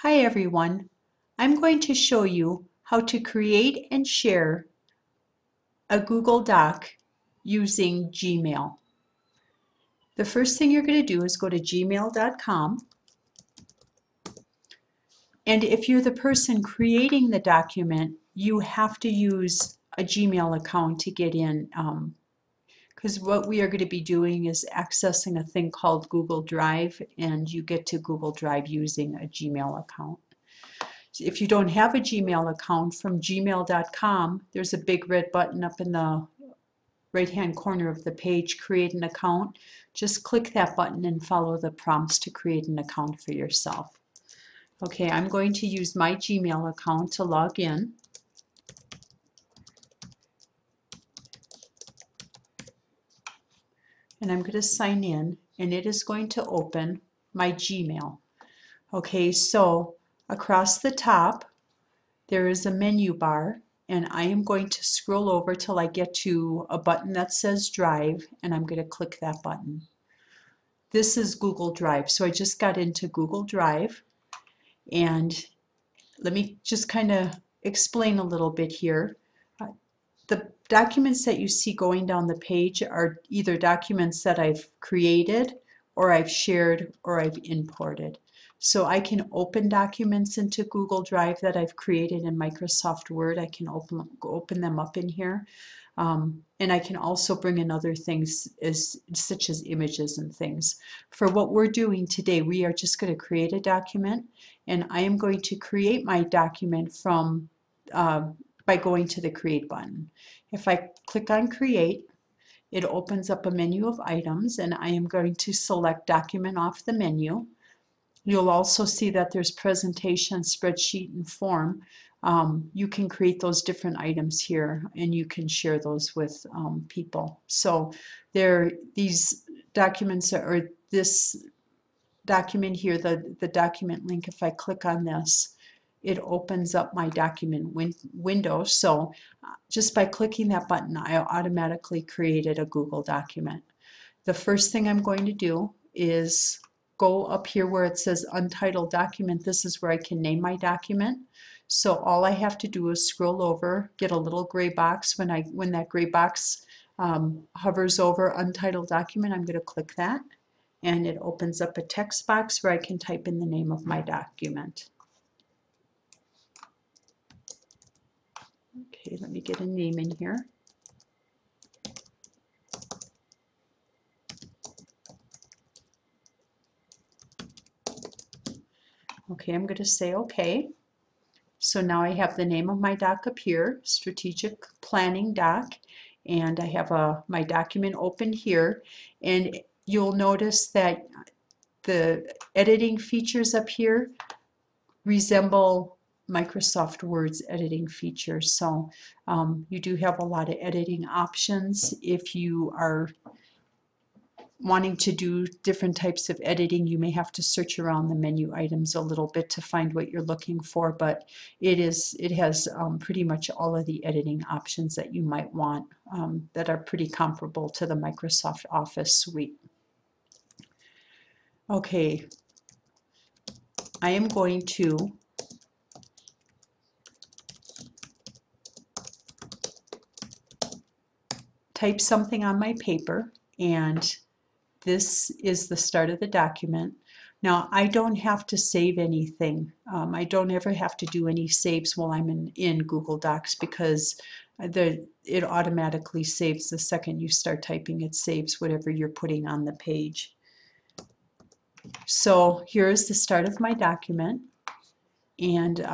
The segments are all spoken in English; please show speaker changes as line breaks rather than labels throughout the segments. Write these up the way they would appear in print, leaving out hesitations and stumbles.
Hi everyone. I'm going to show you how to create and share a Google Doc using Gmail. The first thing you're going to do is go to gmail.com, and if you're the person creating the document, you have to use a Gmail account to get in, because what we are going to be doing is accessing a thing called Google Drive, and you get to Google Drive using a Gmail account. If you don't have a Gmail account, from gmail.com, there's a big red button up in the right-hand corner of the page, Create an Account. Just click that button and follow the prompts to create an account for yourself. Okay, I'm going to use my Gmail account to log in. And I'm going to sign in, and it is going to open my Gmail. Okay, so across the top, there is a menu bar, and I am going to scroll over till I get to a button that says Drive, and I'm going to click that button. This is Google Drive, so I just got into Google Drive, and let me just kind of explain a little bit here. The documents that you see going down the page are either documents that I've created, or I've shared, or I've imported. So I can open documents into Google Drive that I've created in Microsoft Word. I can open them up in here. And I can also bring in other things such as images and things. For what we're doing today, we are just going to create a document, and I am going to create my document from by going to the Create button. If I click on Create, it opens up a menu of items, and I am going to select Document off the menu. You'll also see that there's Presentation, Spreadsheet, and Form. You can create those different items here, and you can share those with people. So these documents or this document here, the document link, if I click on this, it opens up my document window. So just by clicking that button, I automatically created a Google document. The first thing I'm going to do is go up here where it says Untitled Document. This is where I can name my document. So all I have to do is scroll over, get a little gray box. When that gray box hovers over Untitled Document, I'm going to click that, and it opens up a text box where I can type in the name of my document. Okay, let me get a name in here. Okay, I'm going to say okay. So now I have the name of my doc up here, Strategic Planning Doc, and I have my document open here, and you'll notice that the editing features up here resemble Microsoft Word's editing features. So you do have a lot of editing options. If you are wanting to do different types of editing, you may have to search around the menu items a little bit to find what you're looking for, but it has pretty much all of the editing options that you might want that are pretty comparable to the Microsoft Office suite. Okay, I am going to type something on my paper, and this is the start of the document. Now, I don't have to save anything. I don't ever have to do any saves while I'm in Google Docs, because it automatically saves the second you start typing. It saves whatever you're putting on the page. So here is the start of my document, and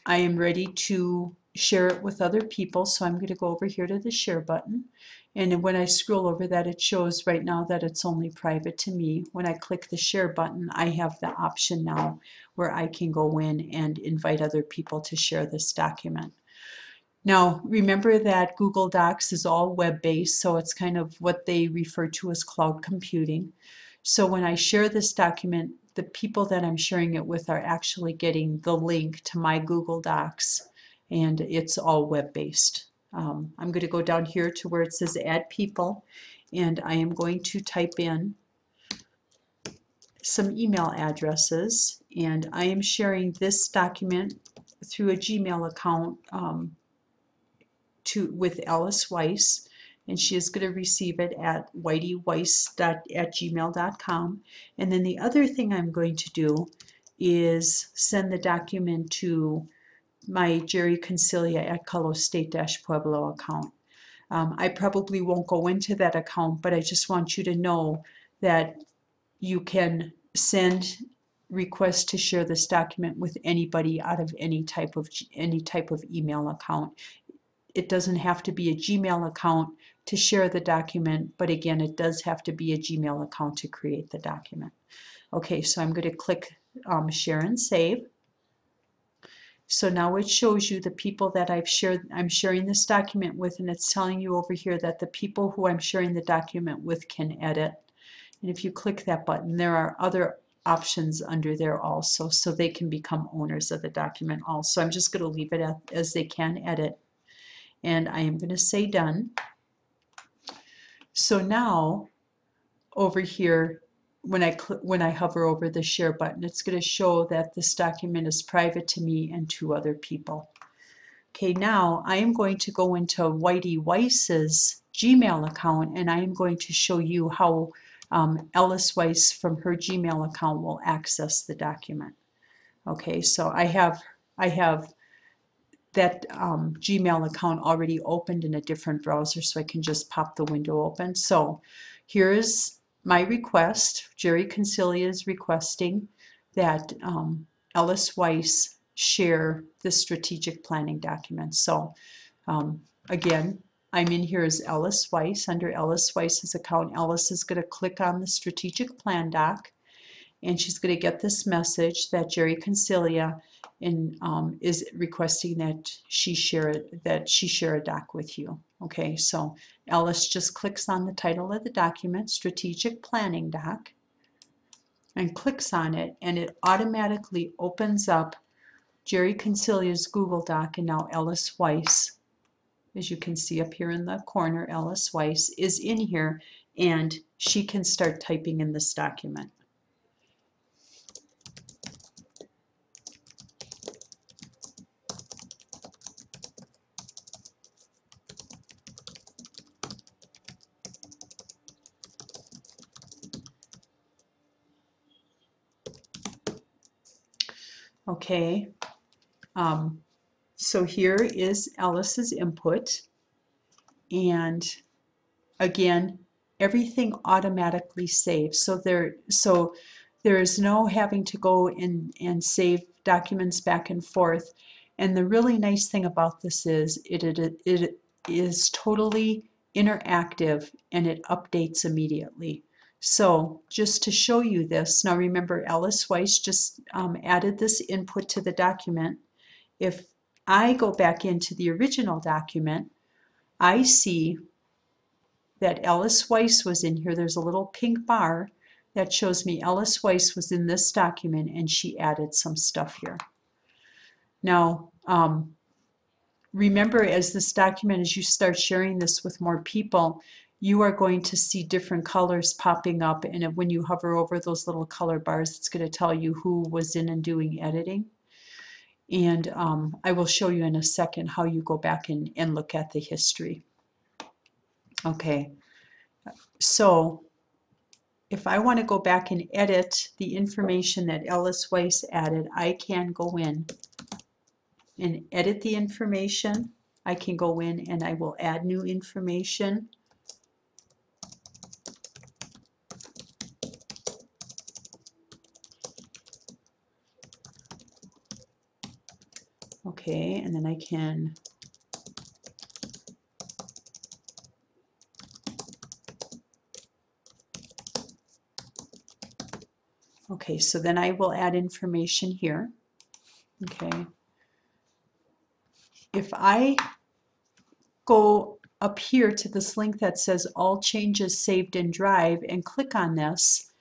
I am ready to share it with other people. So I'm going to go over here to the share button, and when I scroll over that, it shows right now that it's only private to me. When I click the share button, I have the option now where I can go in and invite other people to share this document. Now remember that Google Docs is all web-based, so it's kind of what they refer to as cloud computing. So when I share this document, the people that I'm sharing it with are actually getting the link to my Google Docs, and it's all web-based. I'm going to go down here to where it says Add People, and I am going to type in some email addresses, and I am sharing this document through a Gmail account with Alice Weiss, and she is going to receive it at whiteyweiss@gmail.com. And then the other thing I'm going to do is send the document to my Jerry Concilia at Colostate-Pueblo account. I probably won't go into that account, but I just want you to know that you can send requests to share this document with anybody out of any type of email account. It doesn't have to be a Gmail account to share the document, but again, it does have to be a Gmail account to create the document. Okay, so I'm going to click share and save. So now it shows you the people that I'm sharing this document with, and it's telling you over here that the people who I'm sharing the document with can edit. And if you click that button, there are other options under there also, so they can become owners of the document also. I'm just going to leave it as they can edit. And I am going to say done. So now over here, when I hover over the share button, it's going to show that this document is private to me and 2 other people. Okay, now I am going to go into Whitey Weiss's Gmail account, and I am going to show you how Alice Weiss from her Gmail account will access the document. Okay, so I have that Gmail account already opened in a different browser, so I can just pop the window open. So here's my request. Jerry Concilia is requesting that Alice Weiss share the strategic planning document. So again, I'm in here as Alice Weiss. Under Alice Weiss's account, Alice is going to click on the strategic plan doc, and she's going to get this message that Jerry Concilia is requesting that she share a doc with you. Okay, so Alice just clicks on the title of the document, Strategic Planning Doc, and clicks on it, and it automatically opens up Jerry Concilia's Google Doc, and now Alice Weiss, as you can see up here in the corner, Alice Weiss is in here, and she can start typing in this document. Okay, so here is Alice's input, and again, everything automatically saves. So there is no having to go and save documents back and forth. And the really nice thing about this is it is totally interactive, and it updates immediately. So just to show you this, now remember Alice Weiss just added this input to the document. If I go back into the original document, I see that Alice Weiss was in here. There's a little pink bar that shows me Alice Weiss was in this document, and she added some stuff here. Now, remember, as this document, as you start sharing this with more people, you are going to see different colors popping up, and when you hover over those little color bars, it's going to tell you who was in and doing editing. And I will show you in a second how you go back and look at the history. Okay, so if I want to go back and edit the information that Alice Weiss added, I can go in and edit the information. I can go in and I will add new information. Okay, and then I can okay, so then I will add information here. Okay. If I go up here to this link that says all changes saved in Drive and click on this,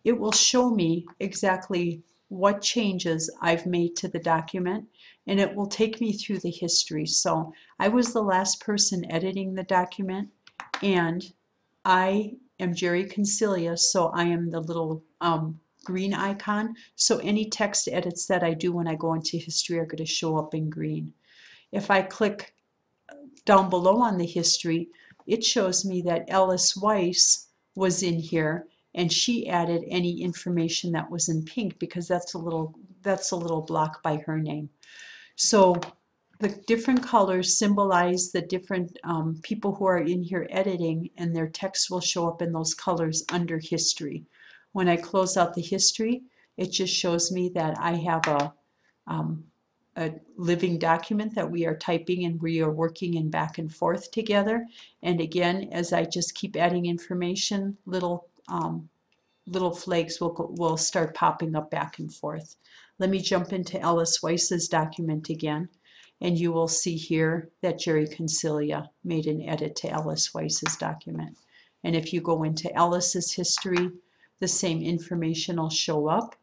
it will show me exactly what changes I've made to the document, and it will take me through the history. So I was the last person editing the document, and I am Jerry Concilia, so I am the little green icon. So any text edits that I do when I go into history are going to show up in green. If I click down below on the history, it shows me that Ellis Weiss was in here, and she added any information that was in pink because that's a little block by her name. So the different colors symbolize the different people who are in here editing, and their text will show up in those colors under history. When I close out the history, it just shows me that I have a living document that we are typing and we are working in back and forth together. And again, as I just keep adding information, little flags will start popping up back and forth. Let me jump into Ellis Weiss's document again, and you will see here that Jerry Concilia made an edit to Ellis Weiss's document. And if you go into Ellis's history, the same information will show up,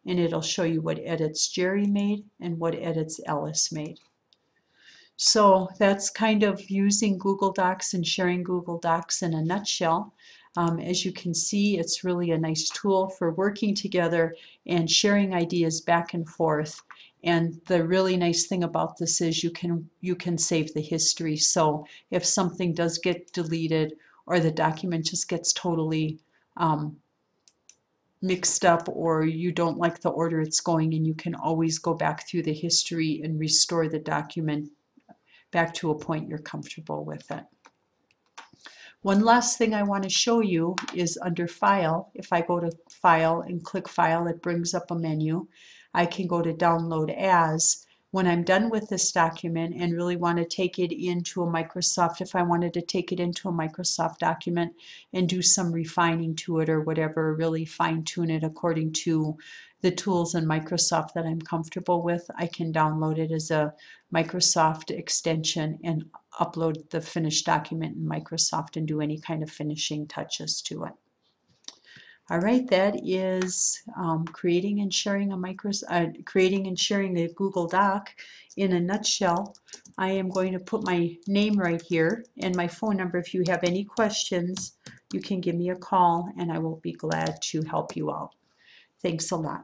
and it'll show you what edits Jerry made and what edits Ellis made. So that's kind of using Google Docs and sharing Google Docs in a nutshell. As you can see, it's really a nice tool for working together and sharing ideas back and forth. And the really nice thing about this is you can save the history. So if something does get deleted or the document just gets totally mixed up, or you don't like the order it's going in, you can always go back through the history and restore the document back to a point you're comfortable with it. One last thing I want to show you is under File. If I go to File and click File, it brings up a menu. I can go to Download As. When I'm done with this document and really want to take it into a Microsoft, if I wanted to take it into a Microsoft document and do some refining to it or whatever, really fine tune it according to the tools in Microsoft that I'm comfortable with, I can download it as a Microsoft extension and upload the finished document in Microsoft and do any kind of finishing touches to it. All right, that is creating and sharing a Google Doc in a nutshell. I am going to put my name right here and my phone number. If you have any questions, you can give me a call and I will be glad to help you out. Thanks a lot.